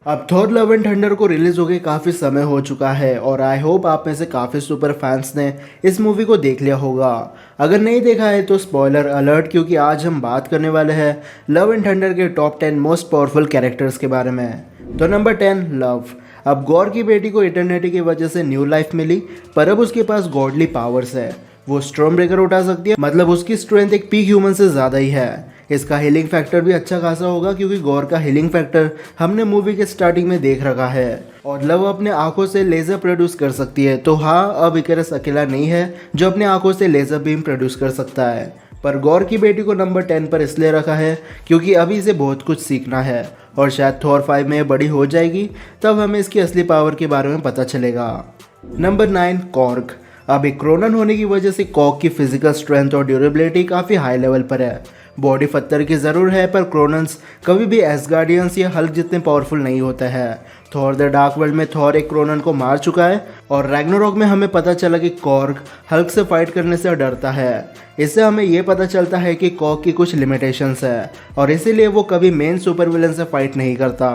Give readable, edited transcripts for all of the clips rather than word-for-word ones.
अब Thor love and thunder को release हो गए काफ़ी समय हो चुका है और आई होप आप में से काफ़ी सुपर फैंस ने इस मूवी को देख लिया होगा। अगर नहीं देखा है तो स्पॉइलर अलर्ट, क्योंकि आज हम बात करने वाले हैं लव एंड थंडर के टॉप 10 मोस्ट पावरफुल कैरेक्टर्स के बारे में। तो नंबर 10, लव। अब गॉर की बेटी को इटर्निटी की वजह से न्यू लाइफ मिली, पर अब उसके पास गॉडली पावर्स है। वो स्टॉर्म ब्रेकर उठा सकती है, मतलब उसकी स्ट्रेंथ एक पीक ह्यूमन से ज़्यादा ही है। इसका हीलिंग फैक्टर भी अच्छा खासा होगा, क्योंकि गौर का हीलिंग फैक्टर हमने मूवी के स्टार्टिंग में देख रखा है। और लव अपने आंखों से लेज़र प्रोड्यूस कर सकती है, तो हाँ, अब इकरस अकेला नहीं है जो अपने आंखों से लेज़र बीम प्रोड्यूस कर सकता है। पर गौर की बेटी को नंबर 10 पर इसलिए रखा है क्योंकि अभी इसे बहुत कुछ सीखना है और शायद थॉर 5 में बड़ी हो जाएगी, तब हमें इसकी असली पावर के बारे में पता चलेगा। Number 9, Korg. अब एक क्रोनन होने की वजह से कॉर्ग की फिजिकल स्ट्रेंथ और ड्यूरेबिलिटी काफ़ी हाई लेवल पर है। बॉडी पत्थर की ज़रूर है, पर क्रोनन्स कभी भी एसगार्डियंस या हल्क जितने पावरफुल नहीं होते हैं। थॉर द डार्क वर्ल्ड में थॉर एक क्रोनन को मार चुका है और रैग्नारोक में हमें पता चला कि कॉर्ग हल्क से फाइट करने से डरता है। इससे हमें ये पता चलता है कि कॉर्ग की कुछ लिमिटेशंस है और इसीलिए वो कभी मेन सुपर विलन से फाइट नहीं करता।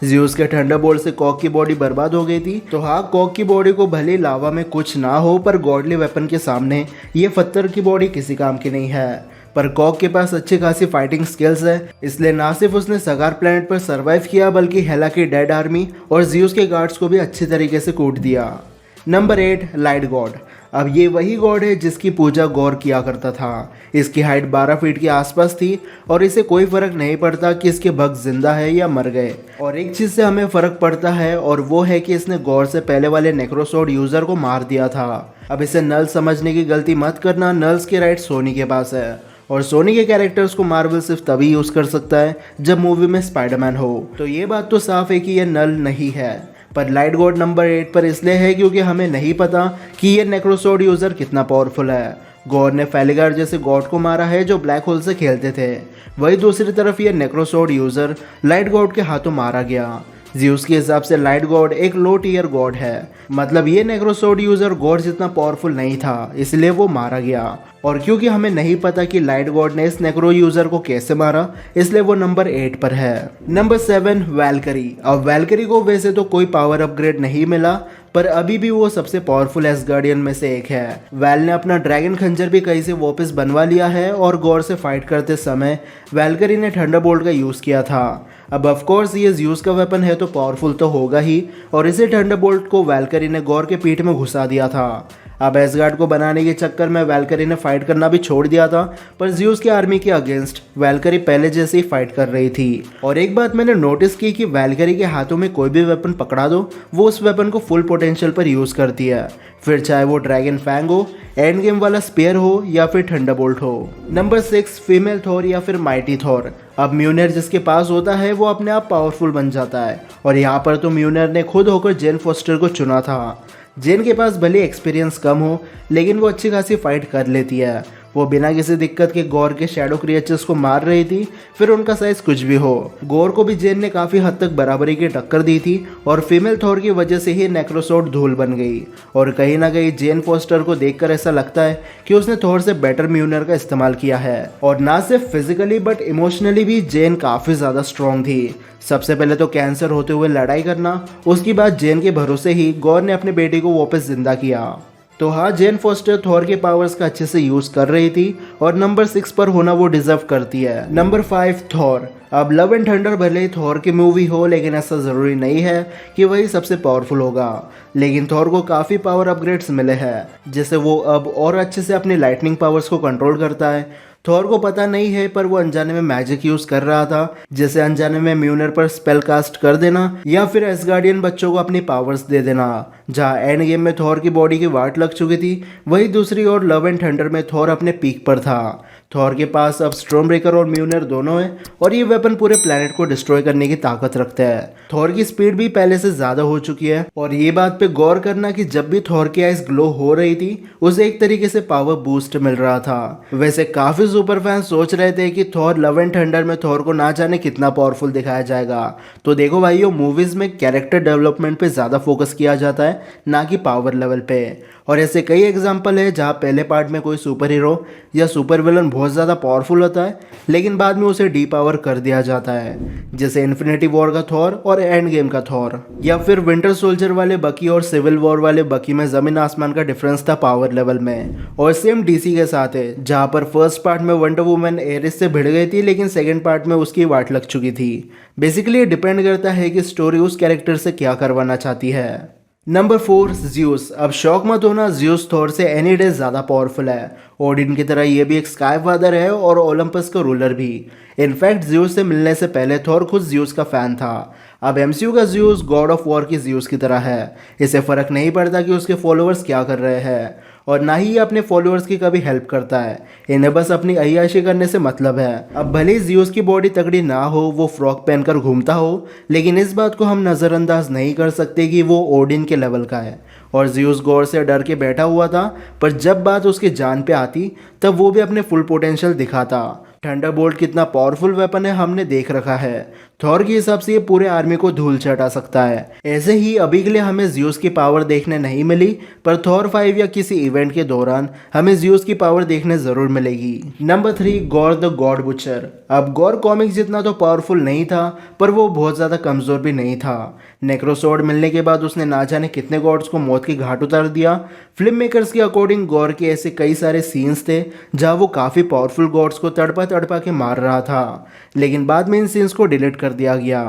ज़्यूस के थंडरबोल्ट से कॉर्ग की बॉडी बर्बाद हो गई थी, तो हाँ, कॉर्ग की बॉडी को भले लावा में कुछ ना हो, पर गॉडली वेपन के सामने ये पत्थर की बॉडी किसी काम की नहीं है। पर कॉर्ग के पास अच्छी खासी फाइटिंग स्किल्स है, इसलिए ना सिर्फ उसने सगार प्लेनेट पर सरवाइव किया, बल्कि हेला की डेड आर्मी और ज़्यूस के गार्ड्स को भी अच्छी तरीके से कूट दिया। Number 8, light God. अब ये वही गॉड है जिसकी पूजा गौर किया करता था। इसकी हाइट 12 फीट के आसपास थी और इसे कोई फर्क नहीं पड़ता कि इसके भक्त जिंदा है या मर गए। और एक चीज़ से हमें फ़र्क पड़ता है, और वो है कि इसने गौर से पहले वाले नेक्रोसोड यूज़र को मार दिया था। अब इसे नल समझने की गलती मत करना, नल्स के राइट सोनी के पास है और सोनी के कैरेक्टर्स को मार्वल सिर्फ तभी यूज़ कर सकता है जब मूवी में स्पाइडरमैन हो। तो ये बात तो साफ है कि ये नल नहीं है। पर लाइट गॉड नंबर 8 पर इसलिए है क्योंकि हमें नहीं पता कि ये नेक्रोसोड यूज़र कितना पावरफुल है। गॉड ने फेलिगार जैसे गॉड को मारा है जो ब्लैक होल से खेलते थे, वही दूसरी तरफ ये नेक्रोसोड यूज़र लाइट गॉड के हाथों मारा गया। ज़्यूस के हिसाब से लाइट गॉड एक लो टीयर गॉड है, मतलब ये नेक्रोसोड यूज़र गॉड जितना पावरफुल नहीं था, इसलिए वो मारा गया। और क्योंकि हमें नहीं पता कि लाइट गॉड ने इस नेक्रो यूज़र को कैसे मारा, इसलिए वो नंबर 8 पर है। Number 7, Valkyrie. अब वैल्करी को वैसे तो कोई पावर अपग्रेड नहीं मिला, पर अभी भी वो सबसे पावरफुल एसगार्डियन में से एक है। वैल ने अपना ड्रैगन खंजर भी कहीं से वापस बनवा लिया है और गॉर से फाइट करते समय वैल्करी ने थंडरबोल्ट का यूज़ किया था। अब ऑफ कोर्स ये ज़्यूस का वेपन है तो पावरफुल तो होगा ही, और इसी थंडरबोल्ट को वैल्करी ने गॉर के पीठ में घुसा दिया था। अब एसगार्ड को बनाने के चक्कर में वैल्करी ने फाइट करना भी छोड़ दिया था, पर ज़्यूस की आर्मी के अगेंस्ट वैल्करी पहले जैसे ही फाइट कर रही थी। और एक बात मैंने नोटिस की कि वैल्करी के हाथों में कोई भी वेपन पकड़ा दो, वो उस वेपन को फुल पोटेंशियल पर यूज़ करती है, फिर चाहे वो ड्रैगन फैंग हो, एंड गेम वाला स्पेयर हो या फिर थंडरबोल्ट हो। नंबर 6, फीमेल थॉर या फिर माइटी थॉर। अब म्यूनर जिसके पास होता है वो अपने आप पावरफुल बन जाता है, और यहाँ पर तो म्यूनर ने खुद होकर जेन फोस्टर को चुना था। जेन के पास भले एक्सपीरियंस कम हो, लेकिन वो अच्छी खासी फाइट कर लेती है। वो बिना किसी दिक्कत के गौर के शैडो क्रिएचर्स को मार रही थी, फिर उनका साइज कुछ भी हो। गौर को भी जेन ने काफ़ी हद तक बराबरी की टक्कर दी थी, और फीमेल थॉर की वजह से ही नेक्रोसोड धूल बन गई। और कहीं ना कहीं जेन फोस्टर को देखकर ऐसा लगता है कि उसने थॉर से बेटर म्यूनर का इस्तेमाल किया है। और ना सिर्फ फिजिकली बट इमोशनली भी जेन काफ़ी ज़्यादा स्ट्रॉन्ग थी। सबसे पहले तो कैंसर होते हुए लड़ाई करना, उसके बाद जेन के भरोसे ही गौर ने अपने बेटे को वापस जिंदा किया। तो हाँ, जेन फोस्टर थॉर के पावर्स का अच्छे से यूज़ कर रही थी, और नंबर 6 पर होना वो डिजर्व करती है। Number 5, Thor. अब लव एंड थंडर भले ही थॉर की मूवी हो, लेकिन ऐसा ज़रूरी नहीं है कि वही सबसे पावरफुल होगा। लेकिन थॉर को काफ़ी पावर अपग्रेड्स मिले हैं, जिससे वो अब और अच्छे से अपनी लाइटनिंग पावर्स को कंट्रोल करता है। थॉर को पता नहीं है, पर वो अनजाने में मैजिक यूज कर रहा था, जैसे अनजाने में म्यूनर पर स्पेल कास्ट कर देना या फिर एसगार्डियन बच्चों को अपनी पावर्स दे देना। जहाँ एंड गेम में थॉर की बॉडी की वाट लग चुकी थी, वही दूसरी ओर लव एंड थंडर में थॉर अपने पीक पर था। थॉर के पास अब स्टॉर्म ब्रेकर और म्यूनर दोनों हैं, और ये वेपन पूरे प्लेनेट को डिस्ट्रॉय करने की ताकत रखते हैं। थॉर की स्पीड भी पहले से ज़्यादा हो चुकी है, और ये बात पे गौर करना कि जब भी थॉर की आइज ग्लो हो रही थी, उसे एक तरीके से पावर बूस्ट मिल रहा था। वैसे काफ़ी सुपर फैन सोच रहे थे कि थॉर लव एंड थंडर में थॉर को ना जाने कितना पावरफुल दिखाया जाएगा। तो देखो भाइयों, मूवीज़ में कैरेक्टर डेवलपमेंट पे ज़्यादा फोकस किया जाता है, ना कि पावर लेवल पे। और ऐसे कई एग्जाम्पल है जहाँ पहले पार्ट में कोई सुपर हीरो या सुपर विलन बहुत ज़्यादा पावरफुल होता है, लेकिन बाद में उसे डीपावर कर दिया जाता है, जैसे इन्फिनिटी वॉर का थॉर और एंड गेम का थॉर, या फिर विंटर सोल्जर वाले बकी और सिविल वॉर वाले बकी में ज़मीन आसमान का डिफरेंस था पावर लेवल में। और सेम डीसी के साथ है, जहाँ पर फर्स्ट पार्ट में वंडर वुमन एरिस से भिड़ गई थी, लेकिन सेकेंड पार्ट में उसकी वाट लग चुकी थी। बेसिकली ये डिपेंड करता है कि स्टोरी उस कैरेक्टर से क्या करवाना चाहती है। Number 4 Zeus. अब शौक मत होना, ज़्यूस थॉर से एनी डे ज़्यादा पावरफुल है। ओडिन की तरह ये भी एक स्काई फादर है और ओलंपस का रूलर भी। इनफैक्ट ज़्यूस से मिलने से पहले थॉर खुद ज़्यूस का फ़ैन था। अब एमसीयू का ज़्यूस गॉड ऑफ वॉर की ज़्यूस की तरह है। इसे फ़र्क नहीं पड़ता कि उसके फॉलोअर्स क्या कर रहे हैं, और ना ही ये अपने फॉलोअर्स की कभी हेल्प करता है। इन्हें बस अपनी अय्याशी करने से मतलब है। अब भले ही ज़्यूस की बॉडी तगड़ी ना हो, वो फ्रॉक पहनकर घूमता हो, लेकिन इस बात को हम नज़रअंदाज नहीं कर सकते कि वो ओडिन के लेवल का है और ज़्यूस गॉड से डर के बैठा हुआ था, पर जब बात उसकी जान पे आती तब वो भी अपने फुल पोटेंशियल दिखाता। थंडरबोल्ट कितना पावरफुल वेपन है हमने देख रखा है। थॉर के हिसाब से ये पूरे आर्मी को धूल चटा सकता है। ऐसे ही अभी के लिए हमें ज़्यूस की पावर देखने नहीं मिली, पर थॉर 5 या किसी इवेंट के दौरान हमें ज़्यूस की पावर देखने ज़रूर मिलेगी। Number 3 gore the God butcher. अब गॉर कॉमिक्स जितना तो पावरफुल नहीं था, पर वो बहुत ज़्यादा कमज़ोर भी नहीं था। नेक्रोसॉर्ड मिलने के बाद उसने ना जाने कितने गॉड्स को मौत की घाट उतार दिया। फिल्म मेकर्स के अकॉर्डिंग गॉर के ऐसे कई सारे सीन्स थे जहाँ वो काफ़ी पावरफुल गॉड्स को तड़पा तड़पा के मार रहा था, लेकिन बाद में इन सीन्स को डिलीट कर दिया गया।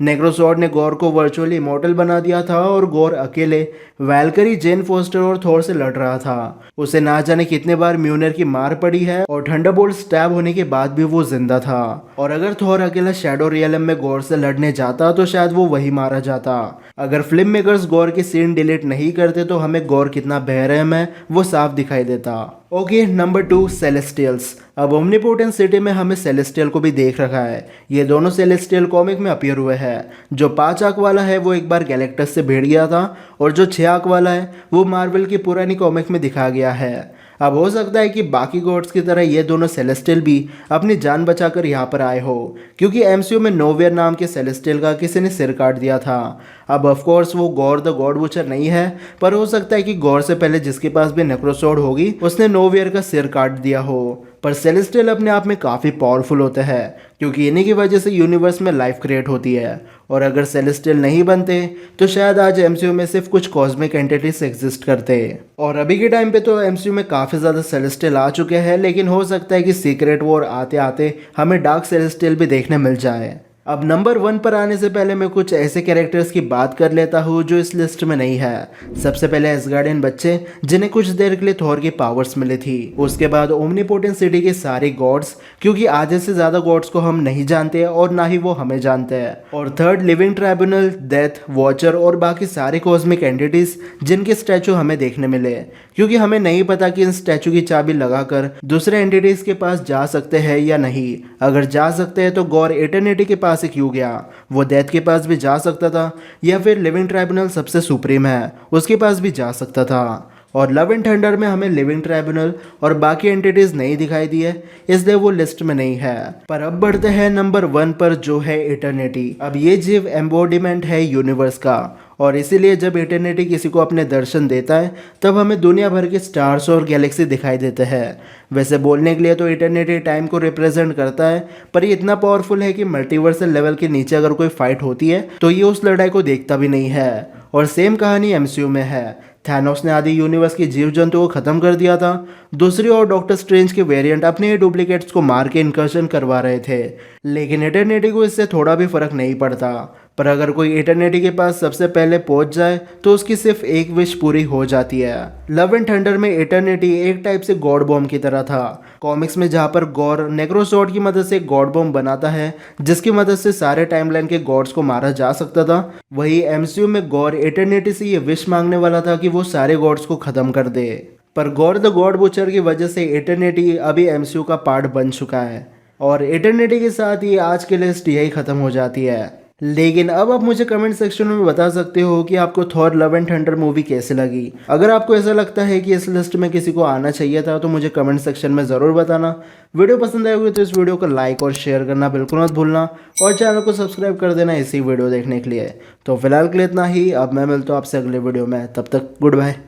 नेक्रोसॉर्ड ने गॉर को वर्चुअली इमॉर्टल बना दिया था और गॉर अकेले वैल्करी, जेन फोस्टर और थॉर से लड़ रहा था। उसे ना जाने कितने बार म्यूनर की मार पड़ी है और थंडरबोल्ट स्टैब होने के बाद भी वो जिंदा था। और अगर थॉर अकेला शैडो रियलम में गॉर से लड़ने जाता तो शायद वो वही मारा जाता। अगर फिल्म मेकर्स गॉर के सीन डिलीट नहीं करते तो हमें गॉर कितना बेरहम है वो साफ दिखाई देता। Okay, number 2 celestials. अब ओमनीपोटेंट सिटी में हमें सेलेस्टियल को भी देख रखा है। ये दोनों सेलेस्टियल कॉमिक में अपीयर हुए हैं। जो 5 आंख वाला है वो एक बार गैलेक्टस से भिड़ गया था, और जो 6 आंख वाला है वो मार्वल की पुरानी कॉमिक में दिखाया गया है। अब हो सकता है कि बाकी गॉड्स की तरह ये दोनों सेलेस्टियल भी अपनी जान बचाकर यहाँ पर आए हो, क्योंकि एमसीयू में नोवेयर नाम के सेलेस्टियल का किसी ने सिर काट दिया था। अब ऑफकोर्स वो गॉर द गॉड बुचर नहीं है, पर हो सकता है कि गॉर से पहले जिसके पास भी नेक्रोसॉर्ड होगी उसने नोवेयर का सिर काट दिया हो। पर सेलेस्टियल अपने आप में काफ़ी पावरफुल होते हैं, क्योंकि इन्हीं की वजह से यूनिवर्स में लाइफ क्रिएट होती है। और अगर सेलेस्टियल नहीं बनते तो शायद आज एमसीयू में सिर्फ कुछ कॉस्मिक एंटिटीज एग्जिस्ट करते। और अभी के टाइम पे तो एमसीयू में काफ़ी ज़्यादा सेलेस्टियल आ चुके हैं, लेकिन हो सकता है कि सीक्रेट वॉर आते आते हमें डार्क सेलेस्टियल भी देखने मिल जाए। अब नंबर 1 पर आने से पहले मैं कुछ ऐसे कैरेक्टर्स की बात कर लेता हूँ जो इस लिस्ट में नहीं है। सबसे पहले एसगार्डियन बच्चे, जिन्हें कुछ देर के लिए थॉर की पावर्स मिली थी। उसके बाद ओमनीपोटेंट सिटी के सारे गॉड्स, क्योंकि आधे से ज़्यादा गॉड्स को हम नहीं जानते और ना ही वो हमें जानते हैं। और third living tribunal, death watcher और बाकी सारे कॉस्मिक एंटिटीज जिनके स्टैचू हमें देखने मिले, क्योंकि हमें नहीं पता कि इन स्टैचू की चाबी लगाकर दूसरे एंटिटीज के पास जा सकते हैं या नहीं। अगर जा सकते हैं तो गॉर एटर्निटी के पास से क्यों गया, वो डेथ के पास भी जा सकता था, या फिर लिविंग ट्राइब्यूनल सबसे सुप्रीम है उसके पास भी जा सकता था। और लव एंड थंडर में हमें लिविंग ट्राइब्यूनल और बाकी एंटिटीज नहीं दिखाई दी है, इसलिए वो लिस्ट में नहीं है। पर अब बढ़ते हैं नंबर 1 पर, जो है इटर्निटी। अब ये जीव एम्बोडिमेंट है यूनिवर्स का, और इसीलिए जब इटर्निटी किसी को अपने दर्शन देता है तब हमें दुनिया भर के स्टार्स और गैलेक्सी दिखाई देते हैं। वैसे बोलने के लिए तो इटर्निटी टाइम को रिप्रेजेंट करता है, पर ये इतना पावरफुल है कि मल्टीवर्सल लेवल के नीचे अगर कोई फाइट होती है तो ये उस लड़ाई को देखता भी नहीं है। और सेम कहानी एमसीयू में है। थैनोस ने आदि यूनिवर्स के जीव जंतु को खत्म कर दिया था। दूसरी ओर डॉक्टर स्ट्रेंज के वेरिएंट अपने डुप्लीकेट्स को मार के इनकर्शन करवा रहे थे, लेकिन इटर्निटी को इससे थोड़ा भी फर्क नहीं पड़ता। पर अगर कोई इटर्निटी के पास सबसे पहले पहुंच जाए तो उसकी सिर्फ एक विश पूरी हो जाती है। लव एंड थंडर में इटर्निटी एक टाइप से गॉड बॉम्ब की तरह था। कॉमिक्स में जहाँ पर गॉर नेक्रोसॉर्ड की मदद से गॉड बॉम्ब बनाता है जिसकी मदद से सारे टाइमलाइन के गॉड्स को मारा जा सकता था, वही एमसीयू में गॉर इटर्निटी से ये विश मांगने वाला था कि वो सारे गॉड्स को खत्म कर दे। पर गॉर द गॉड बुचर की वजह से इटर्निटी अभी एमसीयू का पार्ट बन चुका है, और इटर्निटी के साथ ही आज की लिस्ट यही खत्म हो जाती है। लेकिन अब आप मुझे कमेंट सेक्शन में बता सकते हो कि आपको Thor love and thunder movie कैसे लगी। अगर आपको ऐसा लगता है कि इस लिस्ट में किसी को आना चाहिए था तो मुझे कमेंट सेक्शन में ज़रूर बताना। वीडियो पसंद आई होगी तो इस वीडियो को लाइक और शेयर करना बिल्कुल मत भूलना, और चैनल को सब्सक्राइब कर देना इसी वीडियो देखने के लिए। तो फिलहाल के लिए इतना ही। अब मैं मिलता हूँ आपसे अगले वीडियो में, तब तक गुड बाय।